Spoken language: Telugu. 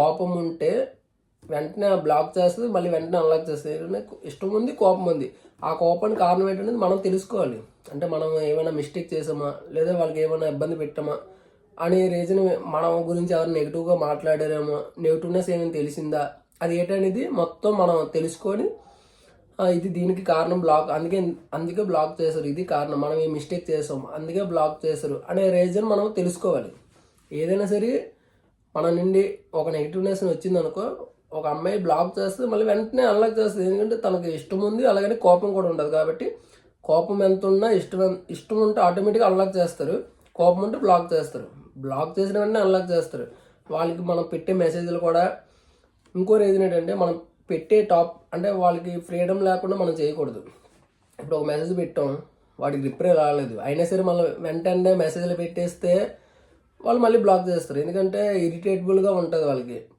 కోపం ఉంటే వెంటనే బ్లాక్ చేస్తుంది, మళ్ళీ వెంటనే అన్లాక్ చేస్తుంది. ఇష్టం ఉంది, కోపం ఉంది. ఆ కోపానికి కారణం ఏంటనేది మనం తెలుసుకోవాలి. అంటే మనం ఏమైనా మిస్టేక్ చేసామా, లేదా వాళ్ళకి ఏమైనా ఇబ్బంది పెట్టామా అనే రీజన్, మన గురించి ఎవరు నెగిటివ్గా మాట్లాడారేమో, నెగిటివ్నెస్ ఏమైనా తెలిసిందా, అది ఏంటనేది మొత్తం మనం తెలుసుకొని ఇది దీనికి కారణం బ్లాక్, అందుకే బ్లాక్ చేశారు, ఇది కారణం, మనం ఏ మిస్టేక్ చేసాం అందుకే బ్లాక్ చేశారు అనే రీజన్ మనం తెలుసుకోవాలి. ఏదైనా సరే మన నుండి ఒక నెగిటివ్నెస్ వచ్చిందనుకో, ఒక అమ్మాయి బ్లాక్ చేస్తే మళ్ళీ వెంటనే అన్లాక్ చేస్తుంది. ఎందుకంటే తనకి ఇష్టం ఉంది, అలాగని కోపం కూడా ఉండదు. కాబట్టి కోపం ఎంత ఉన్నా ఇష్టం ఉంటే ఆటోమేటిక్గా అన్లాక్ చేస్తారు, కోపం ఉంటే బ్లాక్ చేస్తారు. బ్లాక్ చేసిన వెంటనే అన్లాక్ చేస్తారు. వాళ్ళకి మనం పెట్టే మెసేజ్లు కూడా ఇంకో రీజన్ ఏంటంటే, మనం పెట్టే అంటే వాళ్ళకి ఫ్రీడమ్ లేకుండా మనం చేయకూడదు. ఇప్పుడు ఒక మెసేజ్ పెట్టాం, వాడికి రిప్లై రాలేదు, అయినా సరే మళ్ళీ వెంటనే మెసేజ్లు పెట్టేస్తే వాళ్ళు మళ్ళీ బ్లాక్ చేస్తారు. ఎందుకంటే ఇరిటేటబుల్గా ఉంటుంది వాళ్ళకి.